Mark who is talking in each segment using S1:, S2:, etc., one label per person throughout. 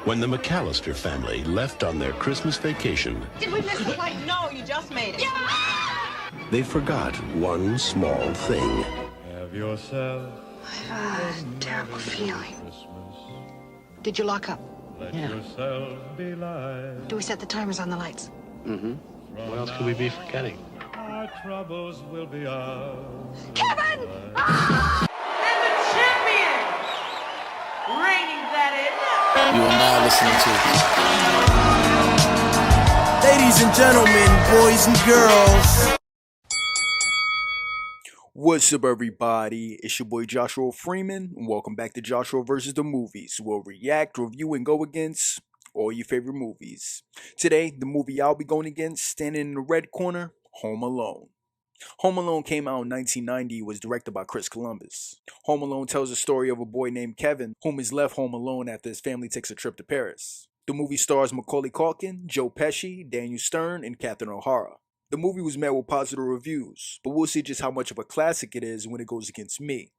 S1: When the McAllister family left on their Christmas vacation,
S2: Did we miss the flight? No, you just made it. Yeah!
S1: they forgot one small thing.
S3: Have yourself
S2: I've a terrible feeling. Did you lock up?
S3: let
S4: Yeah.
S3: yourself be light.
S2: Do we set the timers on the lights?
S4: What else could we be forgetting?
S3: Our troubles will be ours.
S2: Kevin!
S5: And the champion, reigning that
S6: You are now listening to
S7: Ladies and gentlemen, boys and girls. What's up, everybody? It's your boy Joshua Freeman, and welcome back to Joshua vs. the Movies. We'll react, review, and go against all your favorite movies. Today, the movie I'll be going against, standing in the red corner, Home Alone. Home Alone came out in 1990, was directed by Chris Columbus. Home Alone tells the story of a boy named Kevin, whom is left home alone after his family takes a trip to Paris. The movie stars Macaulay Culkin, Joe Pesci, Daniel Stern, and Catherine O'Hara. The movie was met with positive reviews, but we'll see just how much of a classic it is when it goes against me.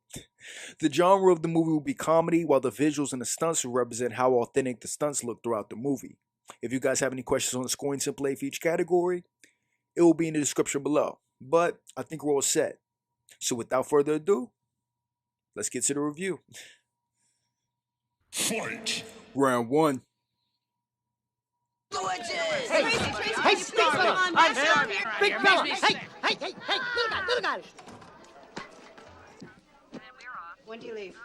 S7: The genre of the movie will be comedy, while the visuals and the stunts will represent how authentic the stunts look throughout the movie. If you guys have any questions on the scoring template for each category, it will be in the description below. But I think we're all set. So without further ado, let's get to the review.
S1: Fight!
S7: Round 1.
S5: Hey, stop it! I'm sorry.
S4: Big fella! Hey, little guy!
S2: When do you leave?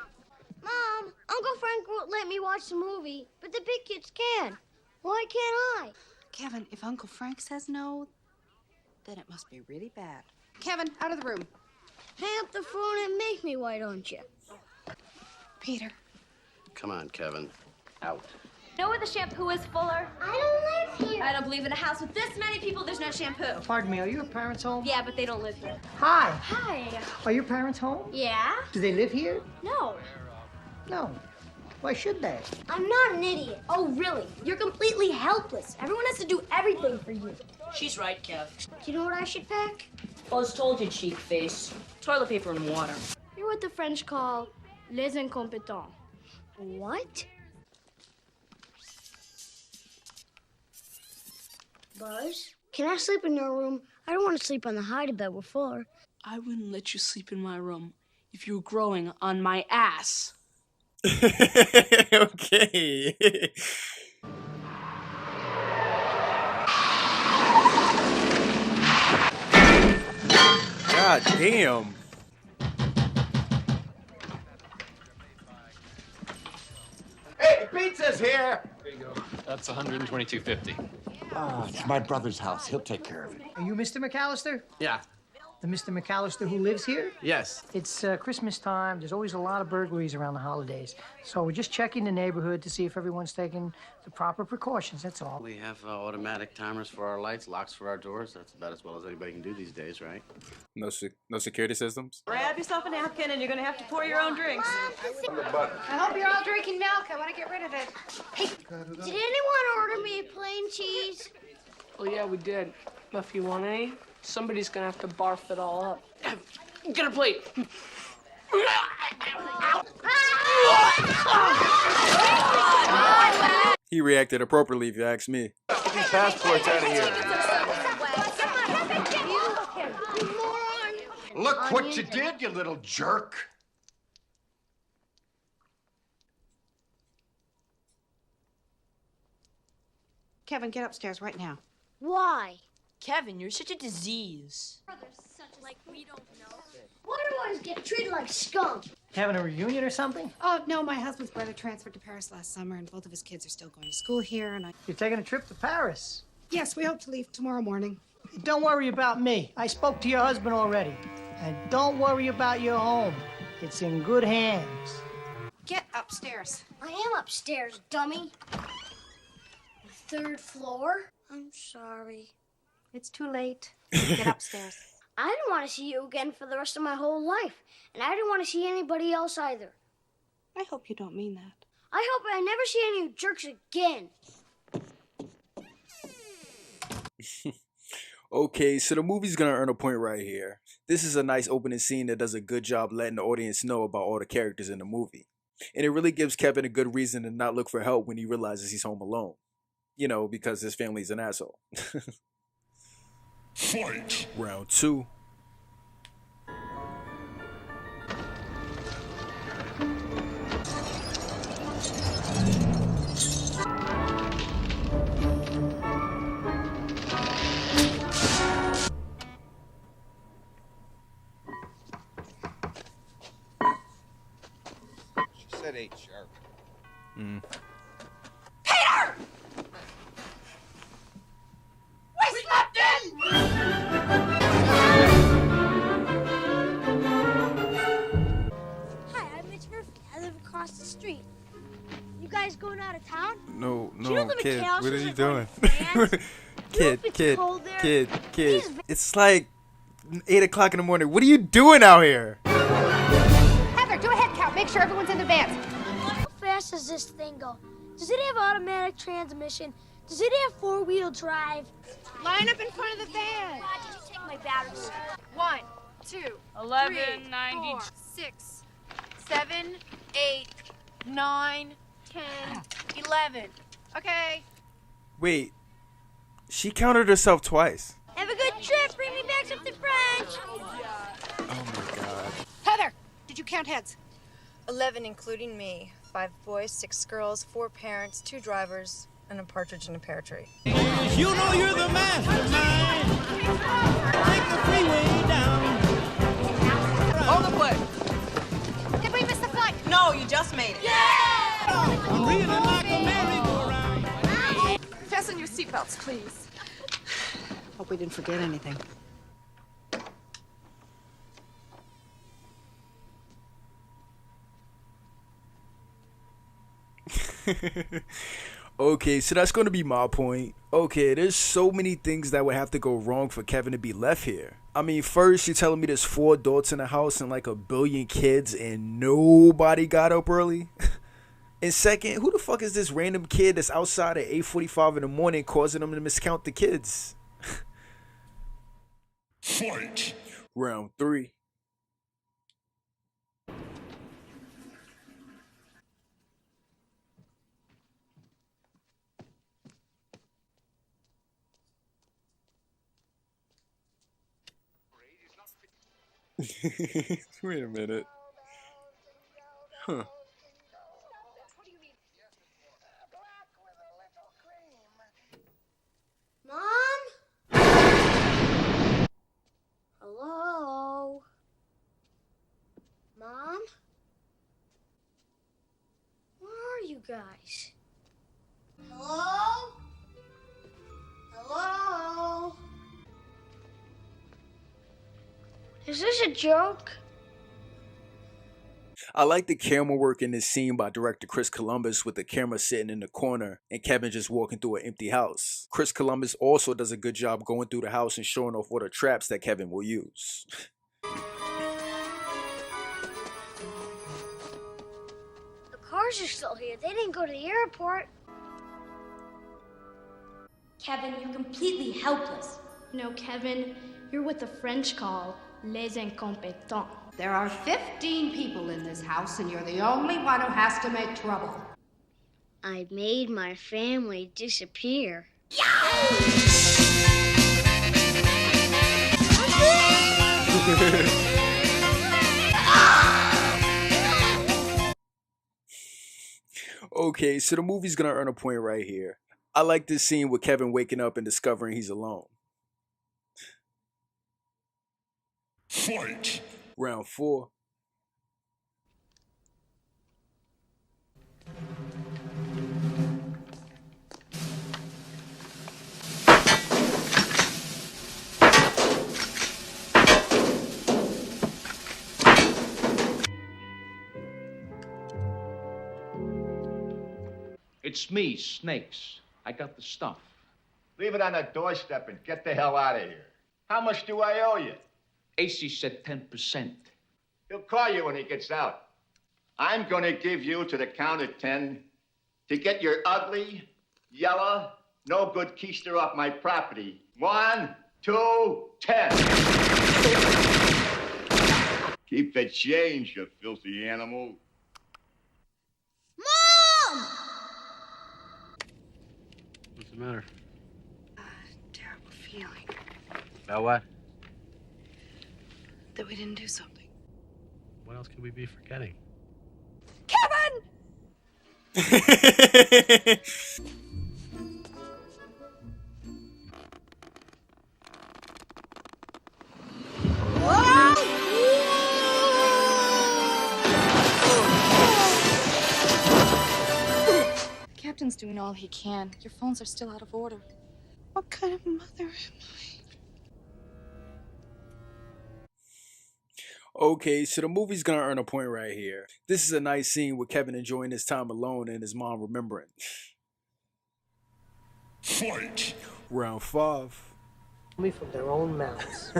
S8: Mom, Uncle Frank won't let me watch the movie, but the big kids can. Why can't I?
S9: Kevin, if Uncle Frank says no, then it must be really bad. Kevin, out of the room.
S8: Hang up the phone and make me, why don't you?
S9: Peter.
S6: Come on, Kevin. Out.
S10: Know where the shampoo is, Fuller?
S8: I don't live here.
S10: I don't believe in a house with this many people, there's no shampoo.
S4: Pardon me, are your parents home?
S10: Yeah, but they don't live here.
S4: Hi.
S10: Hi.
S4: Are your parents home?
S10: Yeah?
S4: Do they live here?
S10: No.
S4: No. Why should they?
S8: I'm not an idiot. Oh, really? You're completely helpless. Everyone has to do everything for you.
S5: She's right, Kev.
S8: Do you know what I should pack?
S5: Buzz told you, cheap face. Toilet paper and water.
S8: You're what the French call les incompetents. What? Buzz, can I sleep in your room? I don't want to sleep on the hide-a-bed with Fuller.
S5: I wouldn't let you sleep in my room if you were growing on my ass.
S7: Okay. God damn.
S11: Hey, pizza's here!
S12: There you go. That's $122.50.
S11: Oh, it's my brother's house. He'll take care of it.
S4: Are you Mr. McAllister?
S11: Yeah.
S4: The Mr. McAllister who lives here?
S11: Yes.
S4: It's Christmas time. There's always a lot of burglaries around the holidays. So we're just checking the neighborhood to see if everyone's taking the proper precautions, that's all.
S6: We have automatic timers for our lights, locks for our doors. That's about as well as anybody can do these days, right?
S7: No security systems?
S5: Grab yourself a napkin and you're gonna have to pour your own drinks.
S8: I hope you're all drinking milk. I want to get rid of it. Hey, did anyone order me a plain cheese?
S5: Oh, yeah, we did. But if you want any, somebody's gonna have to barf it all up. Get a plate.
S7: He reacted appropriately if you ask me.
S11: Get these passports out of here. Look what you did, you little jerk.
S9: Kevin, get upstairs right now.
S8: Why?
S5: Kevin, you're such a disease.
S8: Why do I always get treated like skunk?
S4: Having a reunion or something?
S9: Oh, no, my husband's brother transferred to Paris last summer, and both of his kids are still going to school here, and
S4: You're taking a trip to Paris.
S9: Yes, we hope to leave tomorrow morning.
S4: Don't worry about me. I spoke to your husband already. And don't worry about your home. It's in good hands.
S9: Get upstairs.
S8: I am upstairs, dummy. The 3rd floor? I'm sorry.
S9: It's too late. Get upstairs.
S8: I didn't want to see you again for the rest of my whole life. And I didn't want to see anybody else either.
S9: I hope you don't mean that.
S8: I hope I never see any of you jerks again.
S7: Okay, so the movie's gonna earn a point right here. This is a nice opening scene that does a good job letting the audience know about all the characters in the movie. And it really gives Kevin a good reason to not look for help when he realizes he's home alone. You know, because his family's an asshole.
S1: Fight!
S7: Round 2.
S11: She said 8 sharp.
S8: Peter! We slept in!
S13: Hi, I'm Mitch Murphy. I live across the street. You guys going out of town?
S7: No,
S13: Do you know the
S7: kid,
S13: McHale
S7: what are
S13: shows
S7: you
S13: are going
S7: doing?
S13: to France?
S7: Kid,
S13: it's
S7: kid,
S13: cold there.
S7: kid.
S13: Please-
S7: It's like 8 o'clock in the morning. What are you doing out here?
S8: Heather, do a head count. Make sure everyone's in the vans.
S13: How fast does this thing go? Does it have automatic transmission? Does it have four-wheel drive?
S8: Line up in front of the van.
S13: Why did you take my batteries?
S8: 1, 2,
S5: 11,
S8: 3,
S5: 90.
S8: 4, 6, 7, 8, 9, 10, 11. Okay.
S7: Wait, she counted herself twice.
S13: Have a good trip. Bring me back something French.
S7: Oh my god.
S8: Heather, did you count heads?
S14: 11, including me. 5 boys, 6 girls, 4 parents, 2 drivers, and a partridge in a pear tree.
S15: You know you're the mastermind. Take the freeway down.
S14: Hold the play.
S8: Did we miss the flight?
S14: No, you just made it.
S15: I'm reeling like a merry-go-round.
S8: Fasten your seatbelts, please.
S14: Hope we didn't forget anything.
S7: Okay, so that's going to be my point. Okay, there's so many things that would have to go wrong for Kevin to be left here. I mean, first, you're telling me there's 4 adults in the house and like a billion kids and nobody got up early? And second, who the fuck is this random kid that's outside at 8:45 in the morning causing them to miscount the kids?
S1: Fight!
S7: Round 3. Wait a minute. Huh.
S13: Mom? Hello? Mom? Where are you guys? Hello? Hello? Is this a joke?
S7: I like the camera work in this scene by director Chris Columbus with the camera sitting in the corner and Kevin just walking through an empty house. Chris Columbus also does a good job going through the house and showing off what are traps that Kevin will use.
S13: The cars are still here. They didn't go to the airport.
S10: Kevin, you're completely helpless.
S16: No, Kevin, you're what the French call les incompetents.
S2: There are 15 people in this house, and you're the only one who has to make trouble.
S13: I made my family disappear.
S7: Okay, so the movie's gonna earn a point right here. I like this scene with Kevin waking up and discovering he's alone.
S1: Fight!
S7: Round 4.
S17: It's me, Snakes. I got the stuff.
S11: Leave it on the doorstep and get the hell out of here. How much do I owe you?
S17: AC said 10%.
S11: He'll call you when he gets out. I'm going to give you to the count of 10 to get your ugly, yellow, no good keister off my property. 1, 2, 10. Keep the change, you filthy animal.
S6: What's the matter?
S2: Terrible feeling
S6: About what?
S2: that we didn't do something.
S6: What else could we be forgetting?
S2: Kevin!
S14: The captain's doing all he can. Your phones are still out of order.
S2: What kind of mother am
S7: Okay, so the movie's gonna earn a point right here. This is a nice scene with Kevin enjoying his time alone and his mom remembering.
S1: Fight!
S7: Round 5.
S4: Me from their own mouths.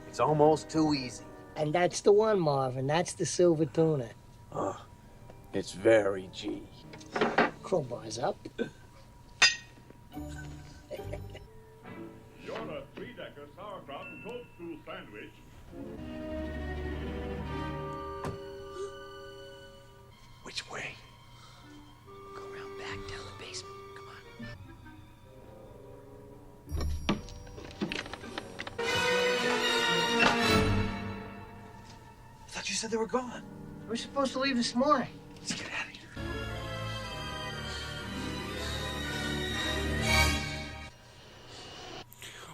S18: It's almost too easy.
S4: And that's the one, Marvin. That's the silver tuna.
S18: It's very G.
S4: Crowbar's up.
S3: You're a 3-decker sauerkraut and toadstool sandwich.
S18: Which way?
S4: Go around back down the basement. Come on.
S18: I thought you said they were gone.
S4: We're supposed to leave this morning.
S18: Let's get out of here.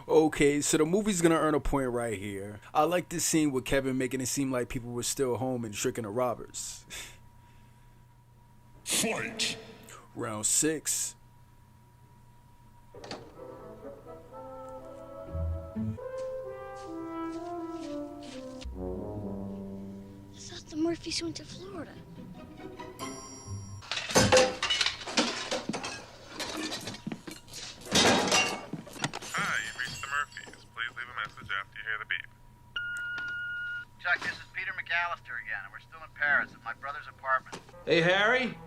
S7: Okay, so the movie's gonna earn a point right here. I like this scene with Kevin making it seem like people were still home and tricking the robbers.
S1: Fight!
S7: Round 6.
S13: I thought the Murphys went to Florida.
S19: Hi, you've reached the Murphys. Please leave a message after you hear the beep.
S20: Chuck, this is Peter McAllister again, and we're still in Paris at my brother's apartment.
S17: Hey, Harry?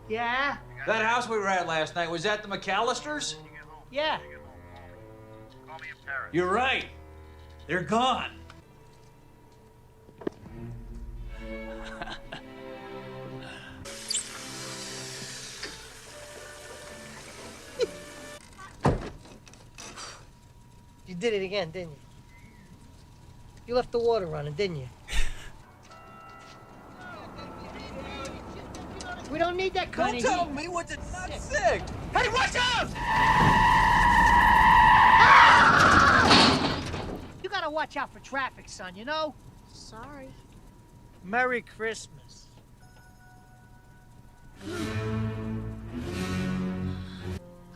S4: Yeah?
S17: That house we were at last night, was that the McAllisters?
S4: Yeah.
S20: Call me in Paris.
S17: You're right. They're gone.
S4: You did it again, didn't you? You left the water running, didn't you? We don't need that kind
S18: Don't
S4: of
S18: tell
S4: heat.
S18: me what to not sick. Hey, watch out!
S4: You gotta watch out for traffic, son, you know?
S13: Sorry.
S4: Merry Christmas.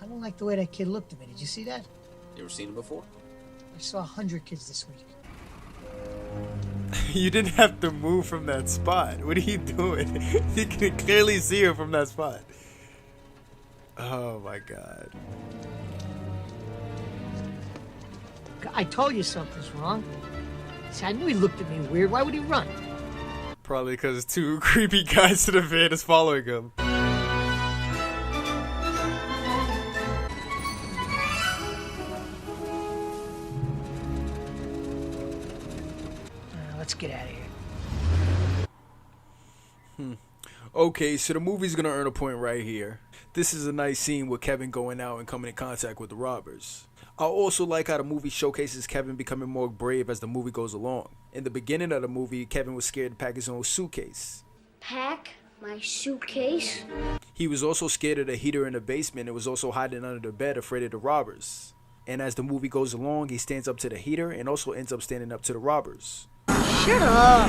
S4: I don't like the way that kid looked at me. Did you see that?
S18: You ever seen him before?
S4: I saw 100 kids this week.
S7: You didn't have to move from that spot. What are you doing? You can clearly see her from that spot. Oh my god.
S4: I told you something's wrong. See, I knew he looked at me weird. Why would he run?
S7: Probably because 2 creepy guys to the van is following him.
S4: Let's get out of here.
S7: Okay, so the movie's gonna earn a point right here. This is a nice scene with Kevin going out and coming in contact with the robbers. I also like how the movie showcases Kevin becoming more brave as the movie goes along. In the beginning of the movie, Kevin was scared to pack his own suitcase.
S13: Pack my suitcase?
S7: He was also scared of the heater in the basement and was also hiding under the bed afraid of the robbers. And as the movie goes along, he stands up to the heater and also ends up standing up to the robbers.
S4: Shut up!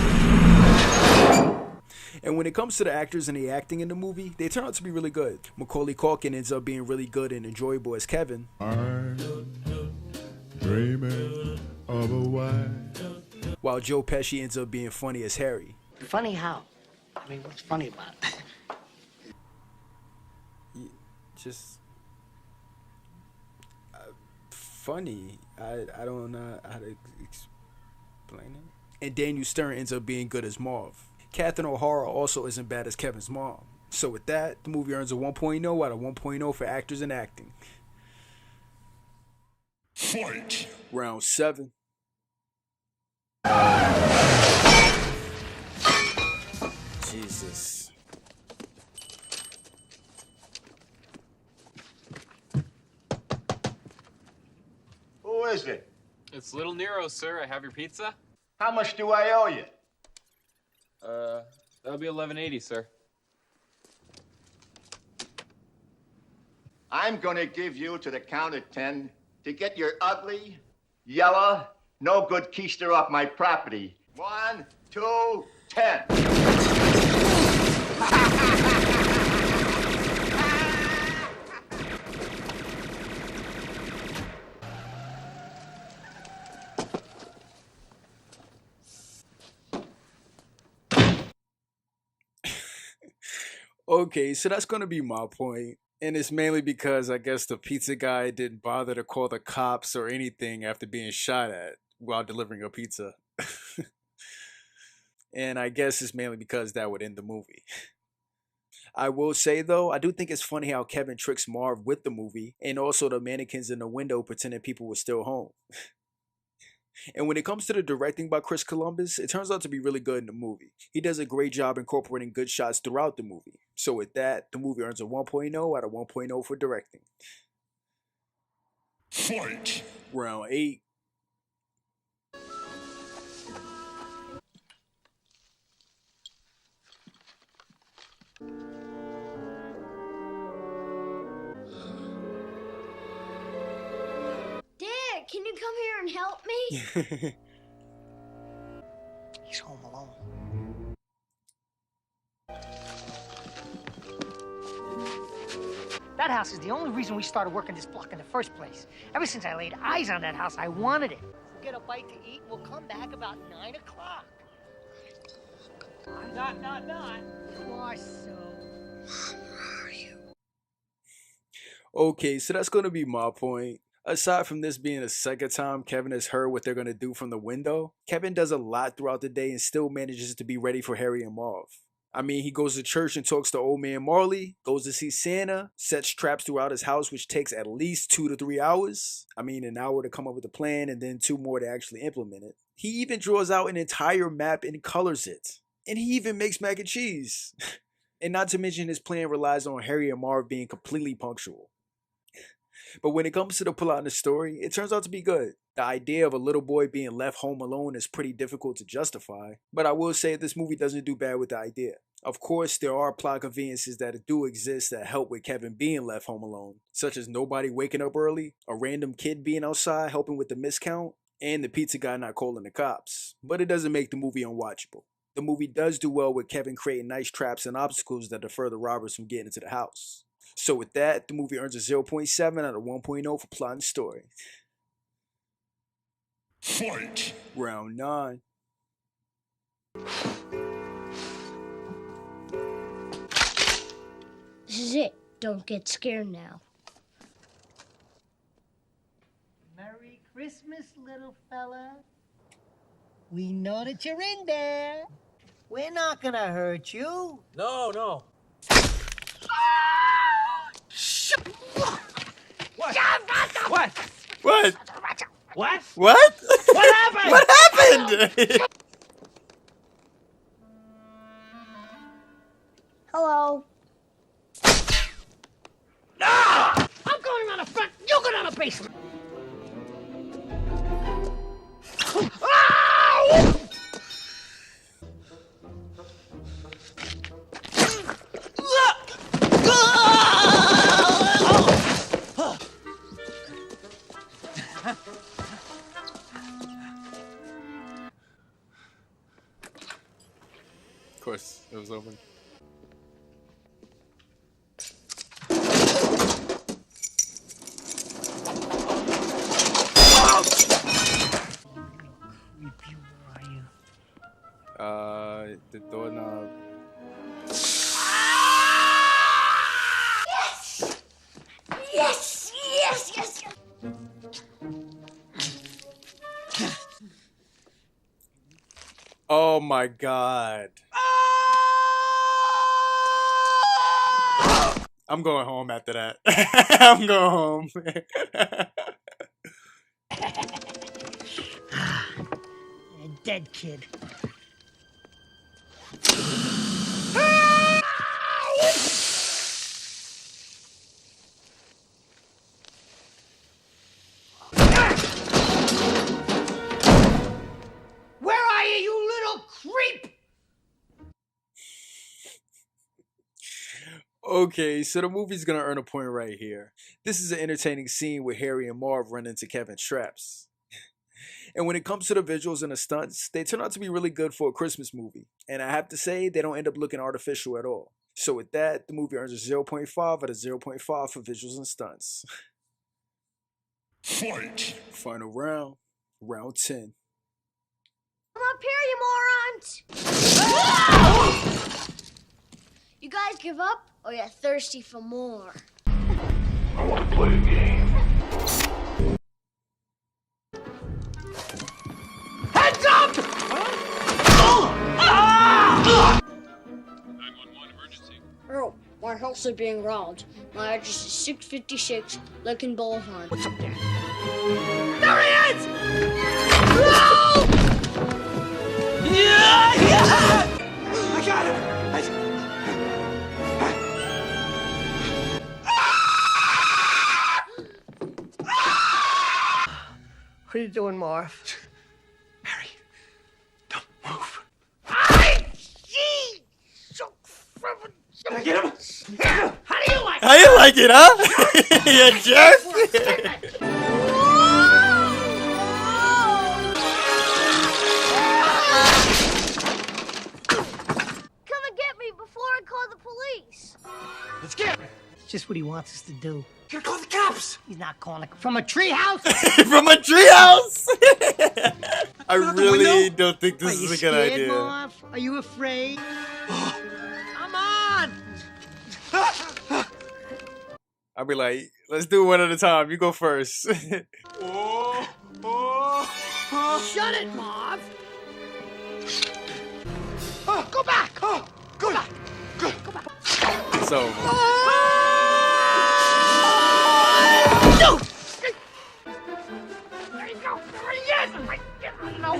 S7: And when it comes to the actors and the acting in the movie, they turn out to be really good. Macaulay Culkin ends up being really good and enjoyable as Kevin.
S3: I'm dreaming of a wife.
S7: While Joe Pesci ends up being funny as Harry.
S4: Funny how? I mean, what's funny about it?
S7: Just funny. I don't know how to explain it. And Daniel Stern ends up being good as Marv. Catherine O'Hara also isn't bad as Kevin's mom. So with that, the movie earns a 1.0 out of 1.0 for actors and acting.
S1: Fight!
S7: Round 7. Jesus.
S11: is it?
S12: It's Little Nero, sir. I have your pizza.
S11: How much do I owe you?
S12: That'll be $11.80, sir.
S11: I'm gonna give you to the count of 10 to get your ugly, yellow, no good keister off my property. 1, 2, 10.
S7: Okay, so that's gonna be my point. And it's mainly because I guess the pizza guy didn't bother to call the cops or anything after being shot at while delivering a pizza. And I guess it's mainly because that would end the movie. I will say though, I do think it's funny how Kevin tricks Marv with the movie and also the mannequins in the window pretending people were still home. And when it comes to the directing by Chris Columbus, it turns out to be really good in the movie. He does a great job incorporating good shots throughout the movie. So with that, the movie earns a 1.0 out of 1.0 for directing.
S1: Fight!
S7: Round 8.
S13: Dad, can you come here and help me?
S4: He's home alone. That house is the only reason we started working this block in the first place. Ever since I laid eyes on that house, I wanted it. We'll get a bite to eat, and we'll come back about 9 o'clock.
S15: Not.
S4: You are so...
S7: Okay, so that's going to be my point. Aside from this being the second time Kevin has heard what they're going to do from the window, Kevin does a lot throughout the day and still manages to be ready for Harry and Marv. I mean, he goes to church and talks to old man Marley, goes to see Santa, sets traps throughout his house, which takes at least 2 to 3 hours. I mean, an hour to come up with a plan and then 2 more to actually implement it. He even draws out an entire map and colors it. And he even makes mac and cheese. And not to mention his plan relies on Harry and Marv being completely punctual. But when it comes to the plot and the story, it turns out to be good. The idea of a little boy being left home alone is pretty difficult to justify, but I will say this movie doesn't do bad with the idea. Of course, there are plot conveniences that do exist that help with Kevin being left home alone, such as nobody waking up early, a random kid being outside helping with the miscount, and the pizza guy not calling the cops. But it doesn't make the movie unwatchable. The movie does do well with Kevin creating nice traps and obstacles that deter the robbers from getting into the house. So with that, the movie earns a 0.7 out of 1.0 for plot and story.
S1: Fight!
S7: Round 9.
S13: This is it. Don't get scared now.
S4: Merry Christmas, little fella. We know that you're in there. We're not gonna hurt you.
S17: No. What? What?
S7: What?
S17: What?
S7: What?
S17: What happened?
S7: What happened?
S13: Hello.
S4: Ah! I'm going around the front. You go down the basement.
S7: Of course, it was open. The doorknob.
S13: Yes!
S7: Oh my god. I'm going home after that. I'm going home.
S4: A dead kid.
S7: Okay, so the movie's gonna earn a point right here. This is an entertaining scene where Harry and Marv run into Kevin's traps. And when it comes to the visuals and the stunts, they turn out to be really good for a Christmas movie. And I have to say, they don't end up looking artificial at all. So with that, the movie earns a 0.5 out of 0.5 for visuals and stunts. Fight! Final round, round 10.
S13: Come up here, you morons! You guys give up, or you're thirsty for more?
S1: I want to play a game.
S17: Heads up!
S12: 911 emergency.
S13: Oh, my house is being robbed. My address is 656 Lincoln Boulevard. What's up there?
S17: There he is! No! Yeah! I got him!
S4: What are you doing, Marv?
S18: Harry, don't move.
S17: Did I get him? How do you like it?
S7: How you like it, huh? You jerk!
S13: Come and get me before I call the police.
S17: Let's get him.
S4: It's just what he wants us to do.
S17: Gonna call the cops.
S4: He's not calling from a treehouse.
S7: From a treehouse! I
S4: Out the
S7: really
S4: window?
S7: don't think this
S4: Are
S7: is
S4: you
S7: a good
S4: scared,
S7: idea.
S4: Marv? Are you afraid? Come on!
S7: I'll be like, let's do one at a time. You go first.
S4: Shut it, Marv! Go back! Go back! Go back!
S7: It's over.
S4: Dude! There you go! There he is! I don't know.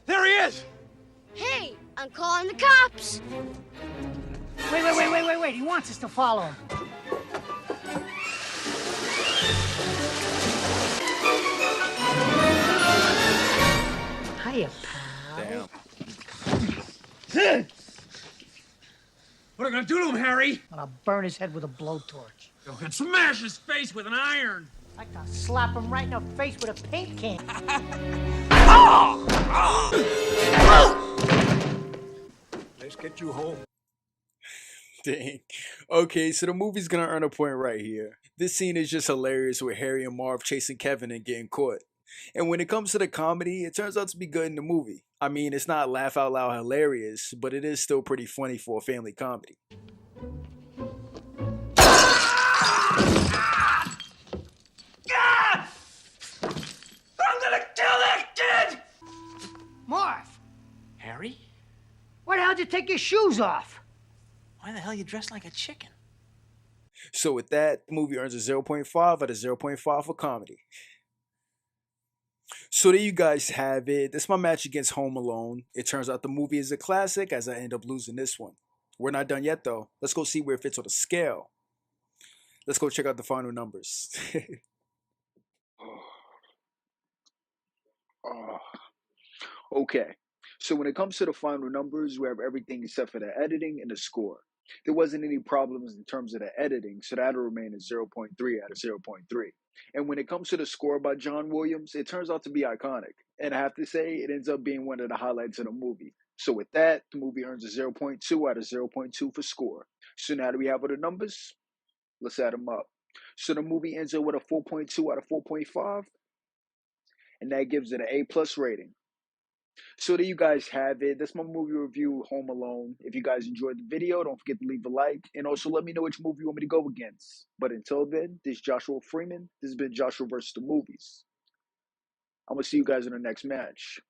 S17: There he is.
S13: Hey, I'm calling the cops.
S4: Wait. He wants us to follow him. Hiya, pal.
S7: Damn.
S17: What are we gonna do to him, Harry?
S4: I'm gonna burn his head with a blowtorch.
S17: Go and smash his face with an iron.
S4: I can slap him right in the face with a paint can.
S18: Let's get you home.
S7: Dang. Okay, so the movie's gonna earn a point right here. This scene is just hilarious with Harry and Marv chasing Kevin and getting caught. And when it comes to the comedy, it turns out to be good in the movie. I mean, it's not laugh out loud hilarious, but it is still pretty funny for a family comedy.
S17: I'm gonna kill that kid!
S4: Marv,
S17: Harry?
S4: why the hell did you take your shoes off?
S17: Why the hell you dressed like a chicken?
S7: So with that, the movie earns a 0.5 out of 0.5 for comedy. So there you guys have it. That's my match against Home Alone. It turns out the movie is a classic as I end up losing this one. We're not done yet though. Let's go see where it fits on the scale. Let's go check out the final numbers. Okay, so when it comes to the final numbers, we have everything except for the editing and the score. There wasn't any problems in terms of the editing, so that'll remain at 0.3 out of 0.3. And when it comes to the score by John Williams, it turns out to be iconic. And I have to say, it ends up being one of the highlights of the movie. So with that, the movie earns a 0.2 out of 0.2 for score. So now that we have all the numbers, let's add them up. So the movie ends up with a 4.2 out of 4.5, and that gives it an A+ rating. So there you guys have it. That's my movie review, Home Alone. If you guys enjoyed the video, don't forget to leave a like. And also let me know which movie you want me to go against. But until then, this is Joshua Freeman. This has been Joshua vs. the Movies. I'm going to see you guys in the next match.